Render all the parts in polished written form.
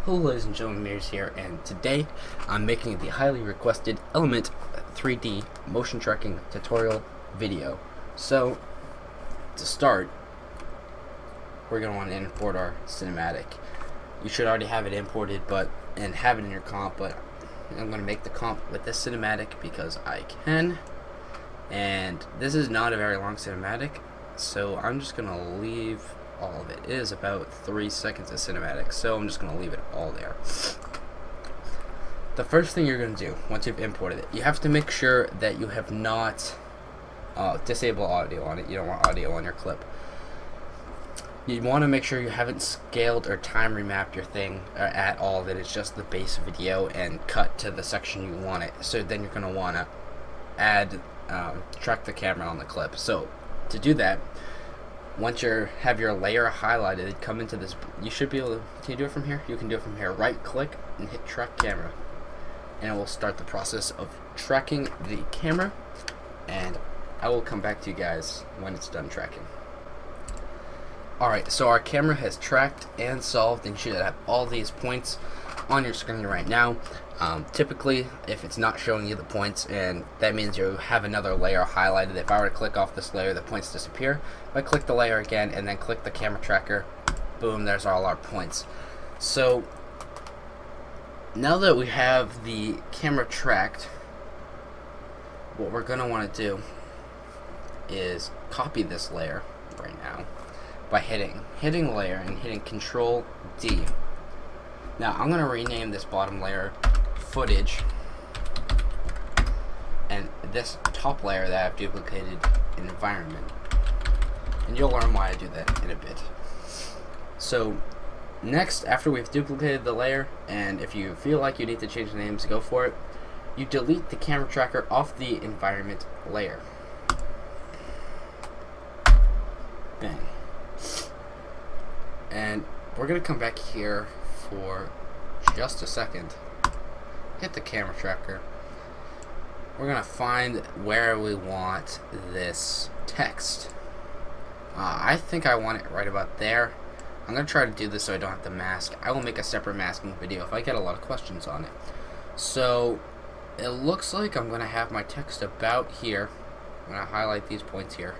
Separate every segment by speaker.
Speaker 1: Hello ladies and gentlemen, Mears here, and today I'm making the highly requested Element 3D motion tracking tutorial video. So, to start, we're going to want to import our cinematic. You should already have it imported and have it in your comp, but I'm going to make the comp with this cinematic because I can. And this is not a very long cinematic, so I'm just going to leave all of it. It is about 3 seconds of cinematic, so I'm just going to leave it all there. The first thing you're going to do once you've imported it, you have to make sure that you have not disabled audio on it. You don't want audio on your clip. You want to make sure you haven't scaled or time remapped your thing at all, that it's just the base video and cut to the section you want it. So then you're going to want to add track the camera on the clip. So to do that, once you have your layer highlighted, come into this. You should be able to. Can you do it from here? You can do it from here. Right click and hit track camera, and it will start the process of tracking the camera. And I will come back to you guys when it's done tracking. Alright, so our camera has tracked and solved, and you should have all these points on your screen right now. Typically, if it's not showing you the points, and that means you have another layer highlighted. If I were to click off this layer, the points disappear. If I click the layer again and then click the camera tracker, boom, there's all our points. So now that we have the camera tracked, what we're going to want to do is copy this layer right now by hitting layer and hitting Control D. Now I'm going to rename this bottom layer footage, and this top layer that I've duplicated environment, and you'll learn why I do that in a bit. So next, after we've duplicated the layer, and if you feel like you need to change the names, go for it, you delete the camera tracker off the environment layer. Bang. And we're going to come back here for just a second. Hit the camera tracker. We're going to find where we want this text. I think I want it right about there. I'm going to try to do this so I don't have to mask. I will make a separate masking video if I get a lot of questions on it. So it looks like I'm going to have my text about here. I'm going to highlight these points here.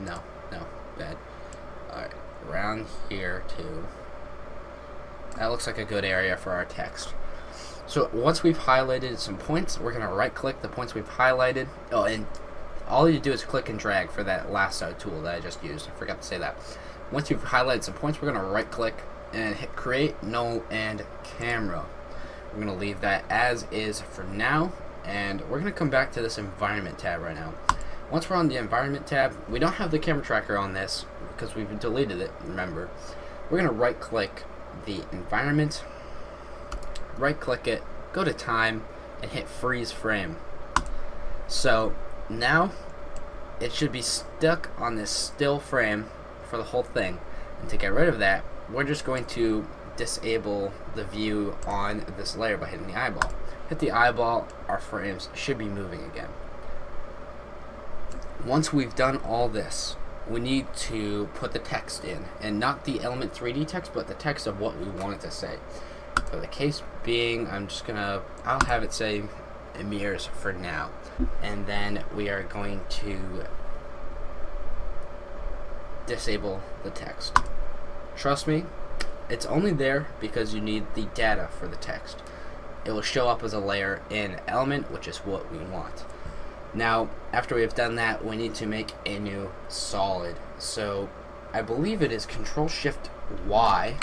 Speaker 1: No, bad. Alright, around here too. That looks like a good area for our text. So once we've highlighted some points, we're going to right click the points we've highlighted. Oh, and all you do is click and drag for that lasso tool that I just used. I forgot to say that. Once you've highlighted some points, we're going to right click and hit create, null, and camera. We're going to leave that as is for now, and we're going to come back to this environment tab right now. Once we're on the environment tab, we don't have the camera tracker on this because we've deleted it, remember. We're going to right click the environment, right click it, go to time, and hit freeze frame. So now it should be stuck on this still frame for the whole thing. And to get rid of that, we're just going to disable the view on this layer by hitting the eyeball. Hit the eyeball, our frames should be moving again. Once we've done all this, we need to put the text in, and not the Element 3D text, but the text of what we want it to say. For the case being, I'll have it say Emirs for now, and then we are going to disable the text. Trust me, it's only there because you need the data for the text. It will show up as a layer in Element, which is what we want. Now, after we've done that, we need to make a new solid. So, I believe it is Control-Shift-Y.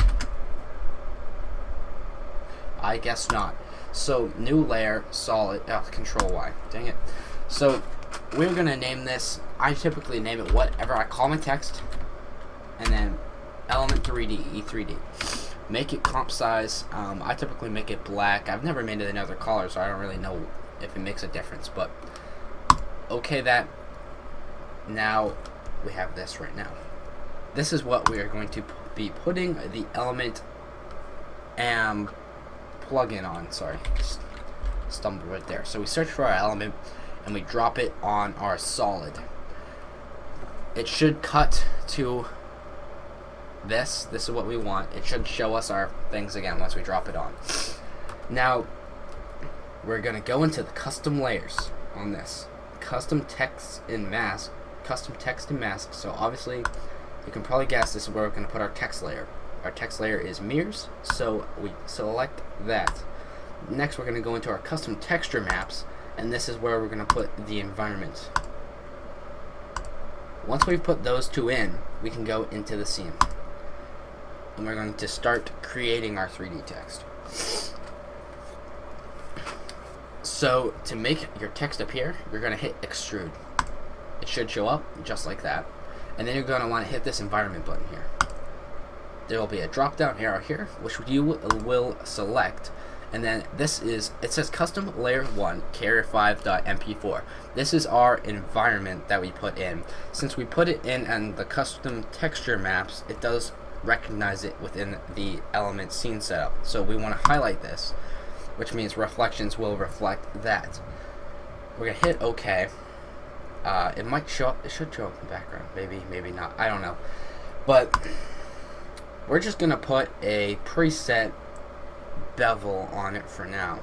Speaker 1: I guess not. So, new layer, solid, Control-Y. Dang it. So, we're going to name this, I typically name it whatever I call my text, and then Element 3D, E3D. Make it comp size. I typically make it black. I've never made it another color, so I don't really know if it makes a difference, but okay that. Now we have this right now. This is what we are going to be putting the Element plugin on. Sorry, just stumbled right there. So we search for our element and we drop it on our solid. It should cut to this is what we want. It should show us our things again once we drop it on. Now we're gonna go into the custom layers on this. Custom text and mask. So obviously you can probably guess this is where we're gonna put our text layer. Our text layer is mirrors, so we select that. Next we're gonna go into our custom texture maps, and this is where we're gonna put the environment. Once we've put those two in, we can go into the scene. And we're going to start creating our 3D text. So to make your text appear, you're going to hit extrude. It should show up just like that. And then you're going to want to hit this environment button here. There will be a drop down arrow here, which you will select. And then this is, it says custom layer 1 carrier5.mp4. This is our environment that we put in. Since we put it in and the custom texture maps, it does recognize it within the element scene setup. So we want to highlight this, which means reflections will reflect that. We're gonna hit OK. It might show up, it should show up in the background. Maybe not, I don't know. But we're just gonna put a preset bevel on it for now,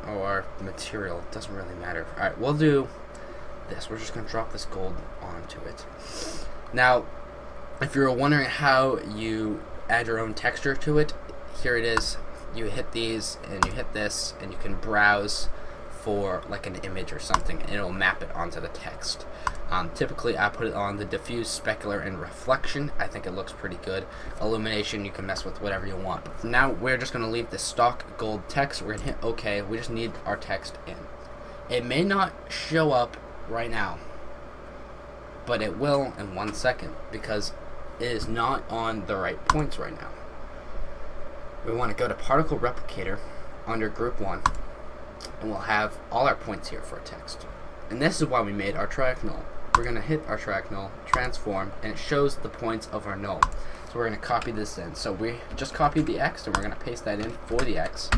Speaker 1: or material, it doesn't really matter. Alright, we'll do this. We're just going to drop this gold onto it. Now, if you're wondering how you add your own texture to it, here it is. You hit these and you hit this, and you can browse for like an image or something, and it'll map it onto the text. Typically I put it on the diffuse, specular, and reflection. I think it looks pretty good. Illumination, you can mess with whatever you want. But for now, we're just going to leave the stock gold text. We're going to hit OK. We just need our text in. It may not show up right now, but it will in 1 second, because it is not on the right points right now. We want to go to Particle Replicator under Group 1, and we'll have all our points here for text. And this is why we made our track null. We're going to hit our track null, transform, and it shows the points of our null. So we're going to copy this in. So we just copied the X, and we're going to paste that in for the X.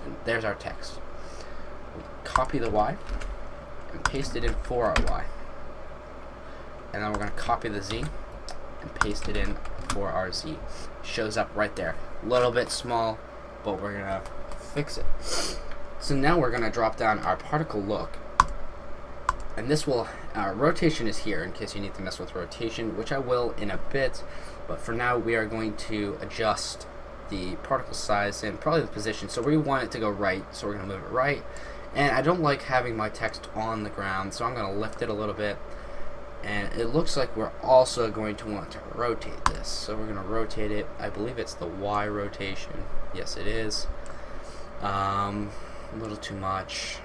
Speaker 1: And there's our text. We'll copy the Y, and paste it in for our Y. And then we're going to copy the Z, and paste it in for our Z. It shows up right there. A little bit small, but we're going to fix it. So now we're going to drop down our particle look. And this will, rotation is here in case you need to mess with rotation, which I will in a bit. But for now, we are going to adjust the particle size and probably the position. So we want it to go right, so we're going to move it right. And I don't like having my text on the ground, so I'm going to lift it a little bit. And it looks like we're also going to want to rotate this. So we're going to rotate it. I believe it's the Y rotation. Yes, it is. A little too much.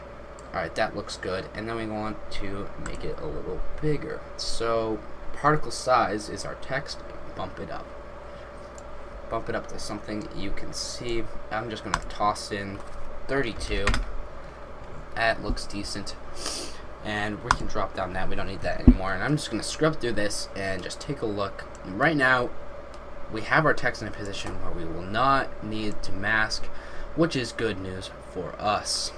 Speaker 1: Alright, that looks good. And then we want to make it a little bigger. So particle size is our text. Bump it up. Bump it up to something you can see. I'm just going to toss in 32. That looks decent. And we can drop down that. We don't need that anymore. And I'm just going to scrub through this and just take a look. And right now, we have our text in a position where we will not need to mask, which is good news for us.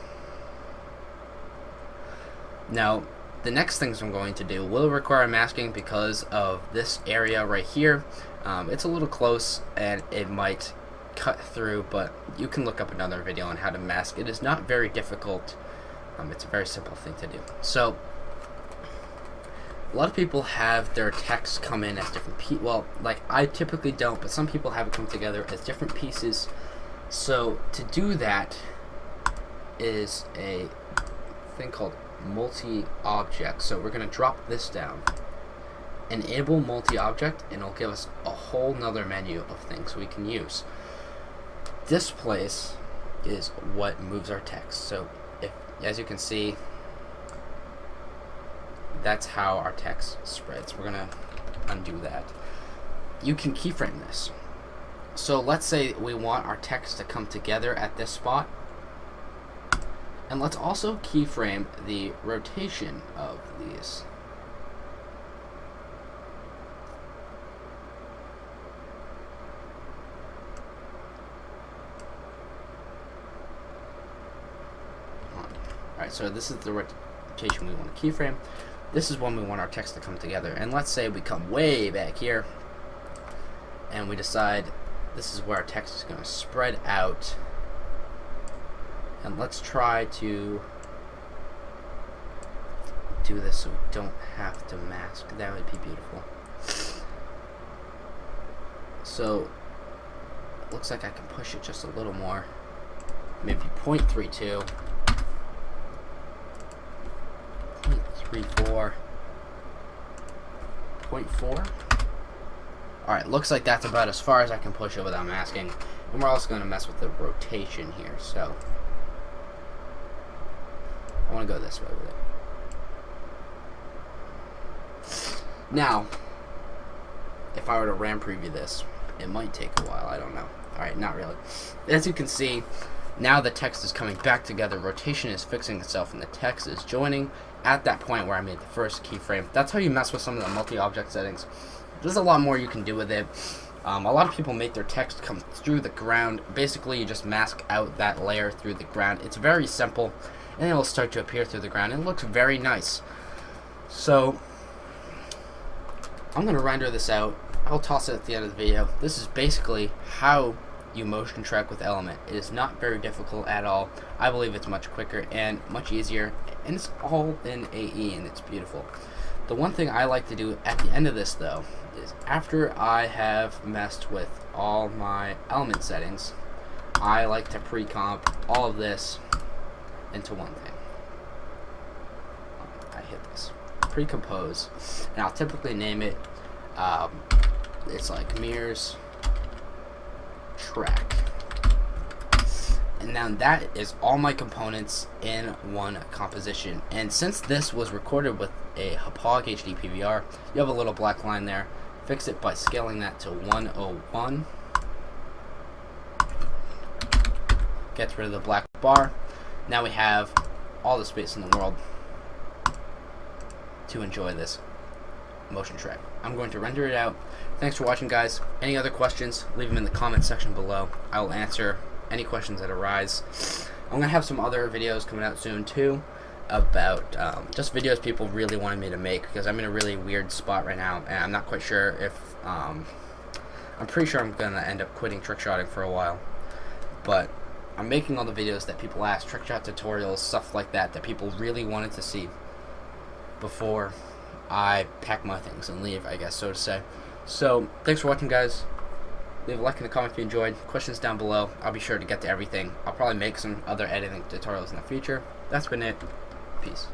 Speaker 1: Now, the next things I'm going to do will require masking because of this area right here. It's a little close and it might cut through, but you can look up another video on how to mask. It is not very difficult. It's a very simple thing to do. So, a lot of people have their text come in as different pieces. Well, like I typically don't, but some people have it come together as different pieces. So, to do that is a thing called multi-object. So we're going to drop this down, enable multi-object, and it'll give us a whole nother menu of things we can use. This place is what moves our text. So if, as you can see, that's how our text spreads. We're going to undo that. You can keyframe this. So let's say we want our text to come together at this spot. And let's also keyframe the rotation of these. Alright, so this is the rotation we want to keyframe. This is when we want our text to come together. And let's say we come way back here. and we decide this is where our text is going to spread out. And let's try to do this so we don't have to mask. That would be beautiful. So it looks like I can push it just a little more. Maybe 0.32, 0.34, 0.4. Alright, looks like that's about as far as I can push it without masking. And we're also going to mess with the rotation here, so I want to go this way with it. Now, if I were to RAM preview this, it might take a while, I don't know. Alright, not really. As you can see, now the text is coming back together, rotation is fixing itself, and the text is joining at that point where I made the first keyframe. That's how you mess with some of the multi-object settings. There's a lot more you can do with it. A lot of people make their text come through the ground. Basically, you just mask out that layer through the ground. It's very simple, and it will start to appear through the ground. It looks very nice. So, I'm going to render this out. I'll toss it at the end of the video. This is basically how you motion track with Element. It is not very difficult at all. I believe it's much quicker and much easier, and it's all in AE, and it's beautiful. The one thing I like to do at the end of this, though, is after I have messed with all my element settings, I like to pre-comp all of this into one thing. I hit this. Pre-compose, and I'll typically name it, it's like mirrors track. And now that is all my components in one composition. And since this was recorded with a Hauppauge HD PVR, you have a little black line there. Fix it by scaling that to 101. Gets rid of the black bar. Now we have all the space in the world to enjoy this motion track. I'm going to render it out. Thanks for watching, guys. Any other questions, leave them in the comment section below. I will answer any questions that arise. I'm going to have some other videos coming out soon too about just videos people really wanted me to make, because I'm in a really weird spot right now, and I'm not quite sure if I'm pretty sure I'm going to end up quitting trick shotting for a while, but I'm making all the videos that people ask, trick shot tutorials, stuff like that, that people really wanted to see before I pack my things and leave, I guess, so to say. So, thanks for watching, guys. Leave a like in the comment if you enjoyed. Questions down below. I'll be sure to get to everything. I'll probably make some other editing tutorials in the future. That's been it. Peace.